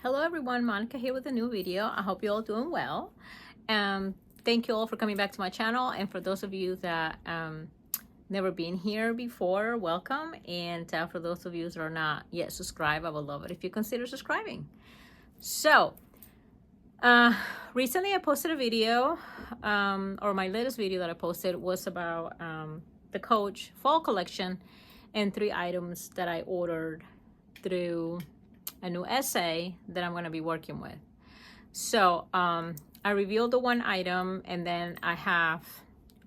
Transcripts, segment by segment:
Hello everyone, Monica here with a new video. I hope you're all doing well. Thank you all for coming back to my channel, and for those of you that never been here before, welcome. And for those of you that are not yet subscribed, I would love it if you consider subscribing. So recently I posted a video, or my latest video that I posted was about the Coach fall collection and 3 items that I ordered through a new essay that I'm going to be working with. So I revealed the 1 item, and then I have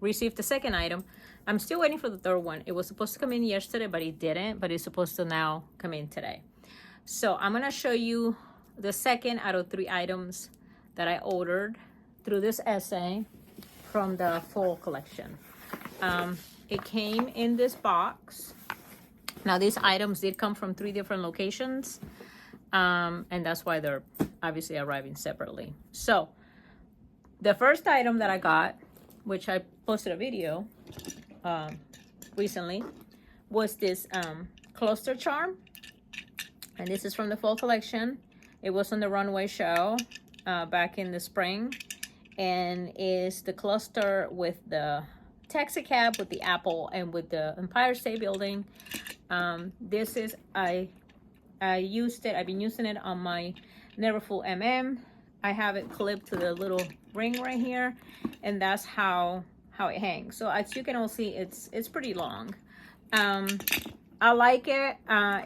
received the 2nd item. I'm still waiting for the 3rd one. It was supposed to come in yesterday, but it didn't, but it's supposed to now come in today. So I'm going to show you the 2nd out of 3 items that I ordered through this essay from the fall collection. It came in this box. Now these items did come from 3 different locations, and that's why they're obviously arriving separately. So the first item that I got, which I posted a video recently, was this cluster charm, and this is from the fall collection. It was on the runway show back in the spring, and is the cluster with the taxi cab, with the apple, and with the Empire State Building. This is, I used it, I've been using it on my Neverfull MM. I have it clipped to the little ring right here, and that's how it hangs. So as you can all see, it's pretty long. I like it.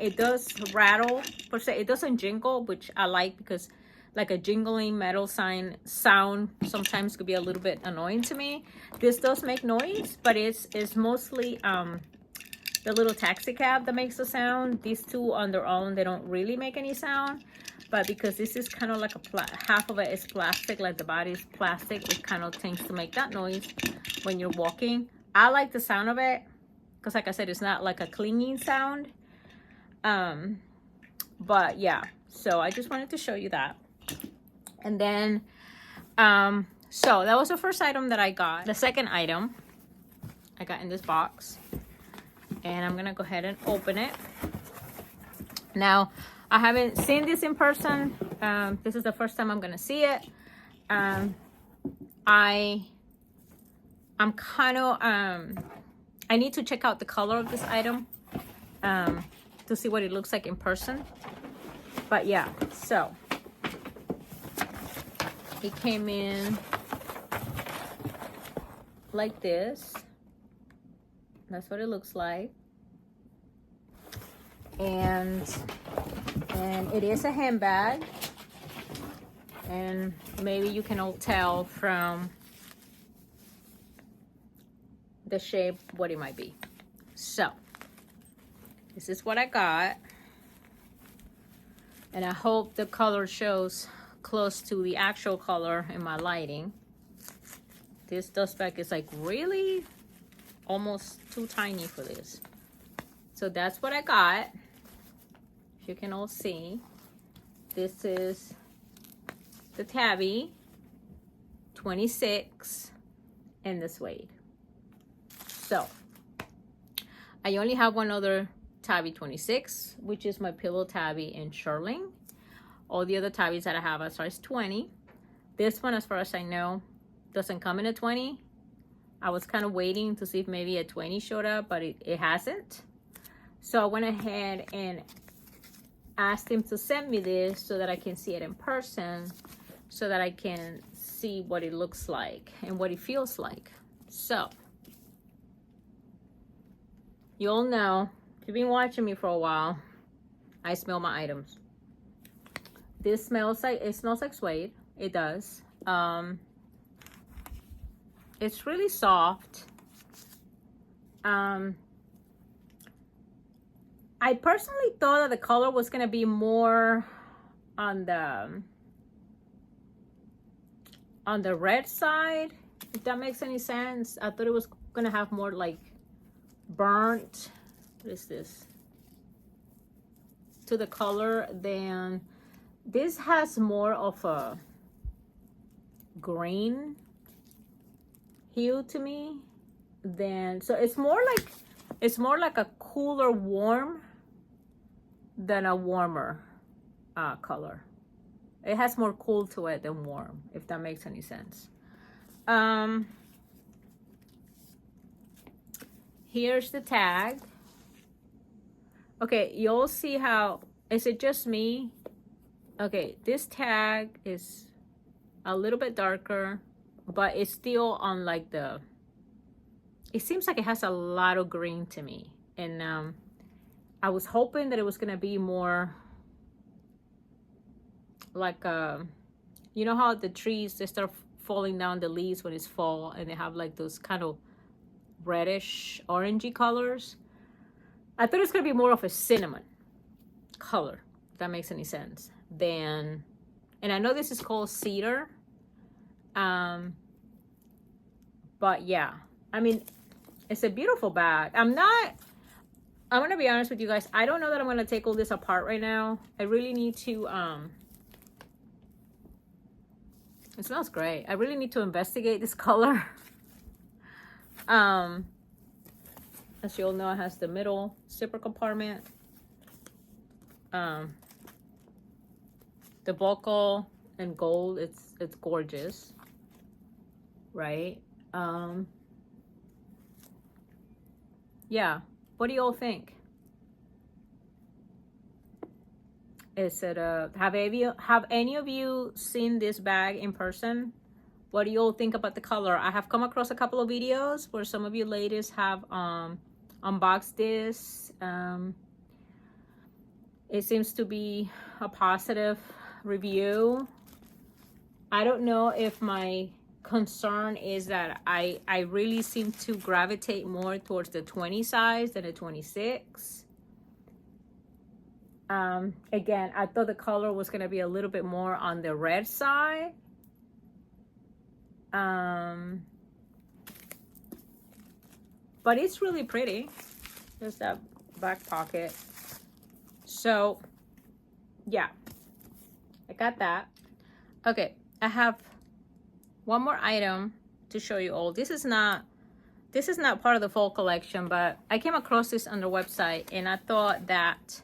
It does rattle per se. It doesn't jingle, which I like, because like a jingling metal sound sometimes could be a little bit annoying to me. This does make noise, but it's mostly the little taxi cab that makes the sound. These 2 on their own, they don't really make any sound, but because this is kind of like half of it is plastic, like the body is plastic, it kind of tends to make that noise when you're walking. I like the sound of it because, like I said, it's not like a clinging sound. But yeah, so I just wanted to show you that. And then so that was the first item that I got. The 2nd item I got in this box, and I'm gonna go ahead and open it. Now, I haven't seen this in person. This is the first time I'm gonna see it. I'm kind of I need to check out the color of this item to see what it looks like in person. But yeah, so it came in like this. That's what it looks like. And it is a handbag, and maybe you can all tell from the shape what it might be. So this is what I got, and I hope the color shows close to the actual color in my lighting. This dust bag is like really almost too tiny for this. So that's what I got. If you can all see, this is the Tabby 26 and the suede. So I only have one other Tabby 26, which is my Pillow Tabby in Shearling. All the other tabbies that I have are size 20. This one, as far as I know, doesn't come in a 20. I was kind of waiting to see if maybe a 20 showed up, but it hasn't. So I went ahead and asked him to send me this so that I can see it in person, so that I can see what it looks like and what it feels like. So you all know, if you've been watching me for a while, I smell my items. This smells like, it smells like suede. It does. It's really soft. I personally thought that the color was gonna be more on the red side, if that makes any sense. I thought it was gonna have more like burnt, what is this, to the color, than this. Has more of a green hue to me than, so it's more like a cooler warm than a warmer color. It has more cool to it than warm, if that makes any sense. Here's the tag. Okay, you'll see how, is it just me? Okay, this tag is a little bit darker, but it's still on like the, it seems like it has a lot of green to me. And I was hoping that it was gonna be more like, you know how the trees, they start falling down the leaves when it's fall, and they have like those kind of reddish orangey colors. I thought it was gonna be more of a cinnamon color, if that makes any sense, than, and I know this is called cedar, but yeah, I mean, it's a beautiful bag. I'm gonna be honest with you guys, I don't know that I'm gonna take all this apart right now. I really need to it smells great. I really need to investigate this color. As you all know, it has the middle zipper compartment. The buckle and gold, it's gorgeous, right? Yeah, what do you all think? Is it have any of you seen this bag in person? What do you all think about the color? I have come across a couple of videos where some of you ladies have unboxed this. It seems to be a positive review. I don't know if my concern is that I really seem to gravitate more towards the 20 size than a 26. Again, I thought the color was going to be a little bit more on the red side. But it's really pretty. There's that back pocket. So yeah, I got that. Okay, I have one more item to show you all. This is not part of the fall collection, but I came across this on the website, and I thought that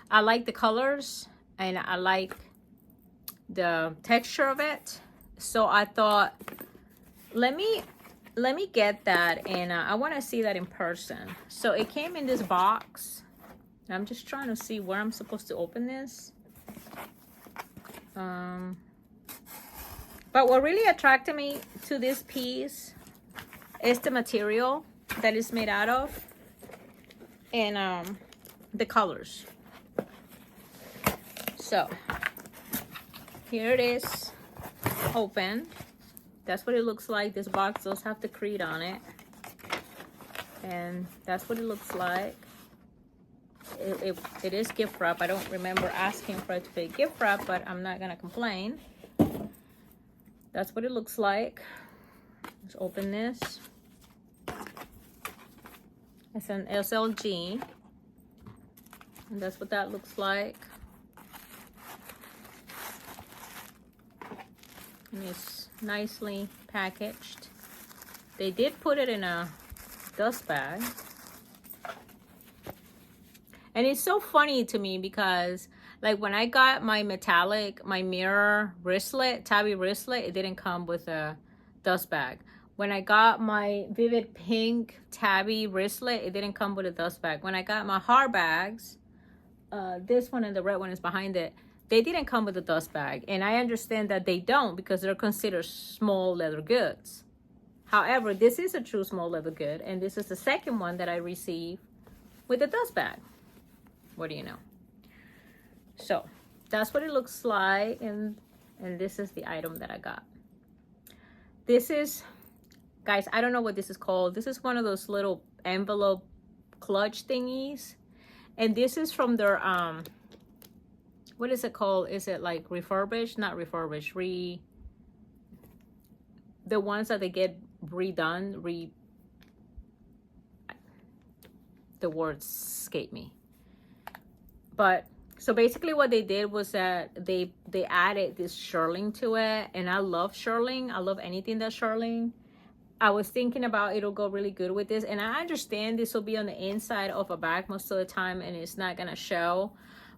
I like the colors and I like the texture of it. So I thought, let me get that, and I want to see that in person. So it came in this box. I'm just trying to see where I'm supposed to open this. But what really attracted me to this piece is the material that it's made out of, and the colors. So here it is, open. That's what it looks like. This box does have the Creed on it, and that's what it looks like. It is gift wrap. I don't remember asking for it to be gift wrap, but I'm not gonna complain. That's what it looks like. Let's open this. It's an SLG, and that's what that looks like. And it's nicely packaged. They did put it in a dust bag. And it's so funny to me because, like, when I got my mirror wristlet, tabby wristlet, it didn't come with a dust bag. When I got my vivid pink tabby wristlet, it didn't come with a dust bag. When I got my hard bags, this one and the red one is behind it, they didn't come with a dust bag. And I understand that they don't because they're considered small leather goods. However, this is a true small leather good, and this is the second one that I received with a dust bag. What do you know? So that's what it looks like, and this is the item that I got. This is, guys, I don't know what this is called. This is one of those little envelope clutch thingies, and this is from their what is it called? Is it like refurbished? Not refurbished, the ones that they get redone, the words escape me. But so basically what they did was that they added this shearling to it, and I love shearling. I love anything that's shearling. I was thinking about it'll go really good with this, and I understand this will be on the inside of a bag most of the time and it's not gonna show,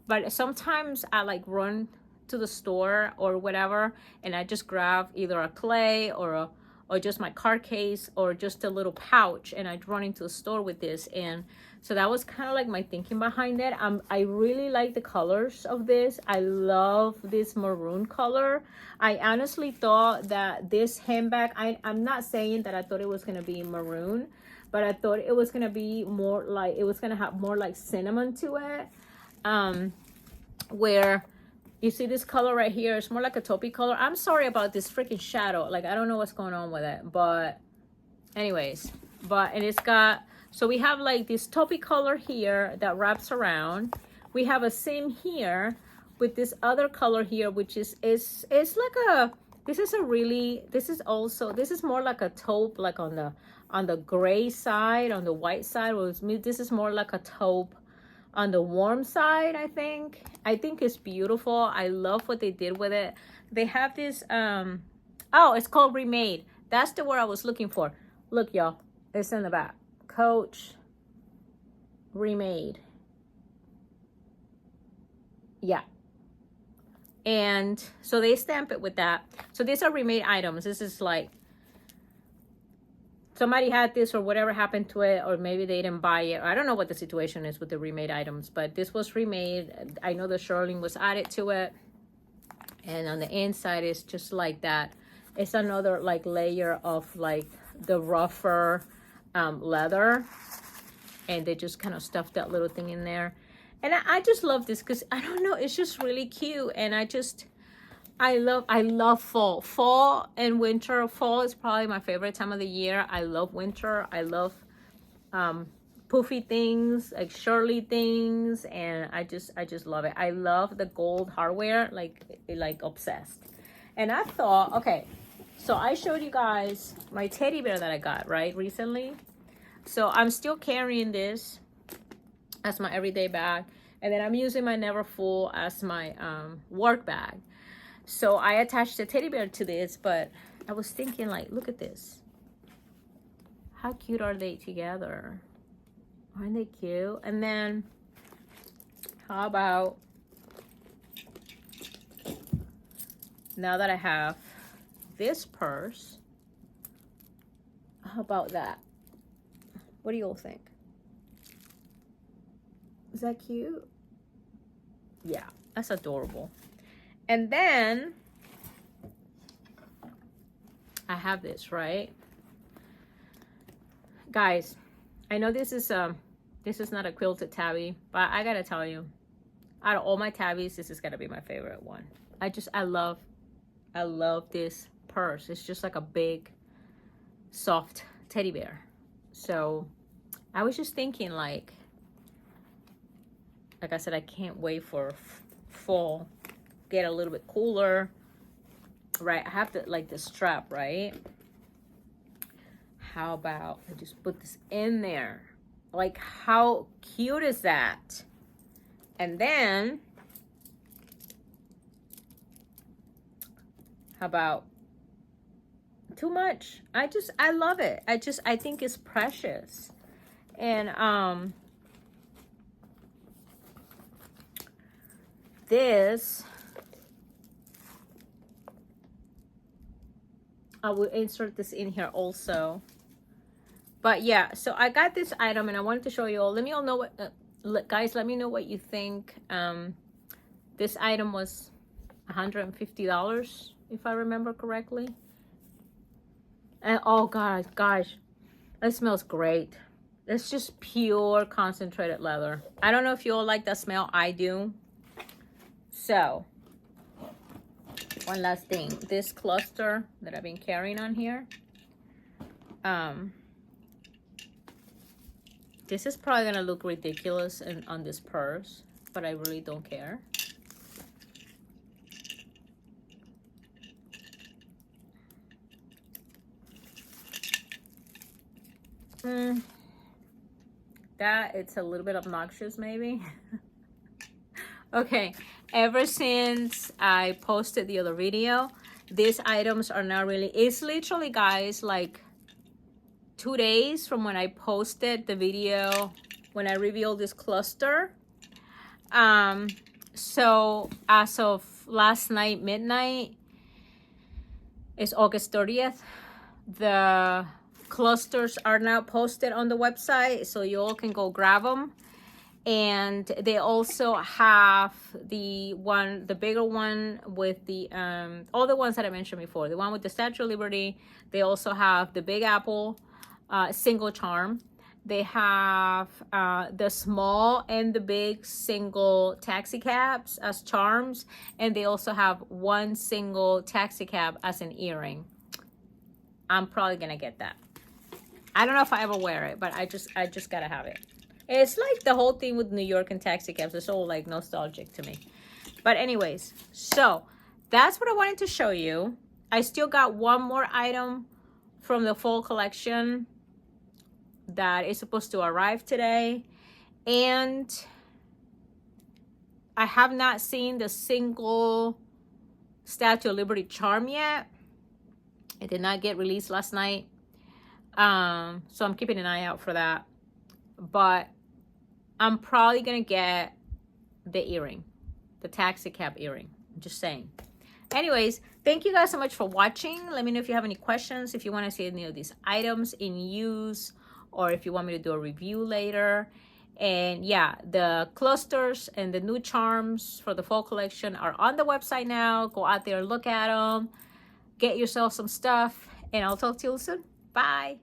but sometimes I like run to the store or whatever, and I just grab either a clay or just my card case or just a little pouch, and I'd run into the store with this. And so that was kind of like my thinking behind it. I really like the colors of this. I love this maroon color. I honestly thought that this handbag, I'm not saying that I thought it was going to be maroon, but I thought it was going to be more like, it was going to have more like cinnamon to it. Where you see this color right here, it's more like a taupey color. I'm sorry about this freaking shadow. Like, I don't know what's going on with it. But anyways, and it's got, so we have like this taupey color here that wraps around. We have a seam here with this other color here, which is like a, this is more like a taupe, like on the gray side, on the white side. This is more like a taupe on the warm side. I think it's beautiful. I love what they did with it. They have this oh, it's called Remade. That's the word I was looking for. Look, y'all, it's in the back. Coach Remade. Yeah. And so they stamp it with that. So these are remade items. This is like somebody had this or whatever happened to it, or maybe they didn't buy it. I don't know what the situation is with the remade items, but this was remade. I know the shirling was added to it, and on the inside it's just like that. It's another like layer of like the rougher leather, and they just kind of stuffed that little thing in there. And I just love this because I don't know, it's just really cute. And I love fall and winter. Fall is probably my favorite time of the year. I love winter. I love poofy things, like Shirley things, and I just love it. I love the gold hardware, like obsessed. And I thought, okay, so I showed you guys my teddy bear that I got right recently. So I'm still carrying this as my everyday bag, and then I'm using my Neverfull as my work bag. So I attached a teddy bear to this, but I was thinking, like, look at this. How cute are they together? Aren't they cute? And then how about, now that I have this purse, how about that? What do you all think? Is that cute? Yeah, that's adorable. And then I have this, right? Guys, I know this is not a quilted tabby, but I gotta tell you, out of all my tabbies, this is gonna be my favorite one. I love this purse. It's just like a big, soft teddy bear. So I was just thinking, like I said, I can't wait for fall. Get a little bit cooler, right? I have to like the strap, right? How about I just put this in there? Like, how cute is that? And then how about, too much? I love it. I think it's precious. And this, I will insert this in here also. But yeah, so I got this item and I wanted to show you all. Let me all know what, guys, let me know what you think. This item was $150, if I remember correctly. And oh gosh, it smells great. It's just pure concentrated leather. I don't know if you all like that smell. I do. So, one last thing. This cluster that I've been carrying on here. This is probably gonna look ridiculous on this purse, but I really don't care. That it's a little bit obnoxious, maybe. Okay, ever since I posted the other video, these items are not really, it's literally, guys, like 2 days from when I posted the video when I revealed this cluster. So as of last night, midnight. It's August 30th. The clusters are now posted on the website, so you all can go grab them. And they also have the bigger one with the all the ones that I mentioned before. The one with the Statue of Liberty. They also have the Big Apple single charm. They have the small and the big single taxi cabs as charms, and they also have one single taxi cab as an earring. I'm probably gonna get that. I don't know if I ever wear it, but I just gotta have it. It's like the whole thing with New York and taxi cabs. It's all like nostalgic to me. But anyways, so that's what I wanted to show you. I still got one more item from the fall collection that is supposed to arrive today. And I have not seen the single Statue of Liberty charm yet. It did not get released last night. So I'm keeping an eye out for that. But I'm probably gonna get the earring, the taxi cab earring. I'm just saying. Anyways, thank you guys so much for watching. Let me know if you have any questions, if you want to see any of these items in use, or if you want me to do a review later. And yeah, the clusters and the new charms for the fall collection are on the website now. Go out there, look at them, get yourself some stuff, and I'll talk to you soon. Bye.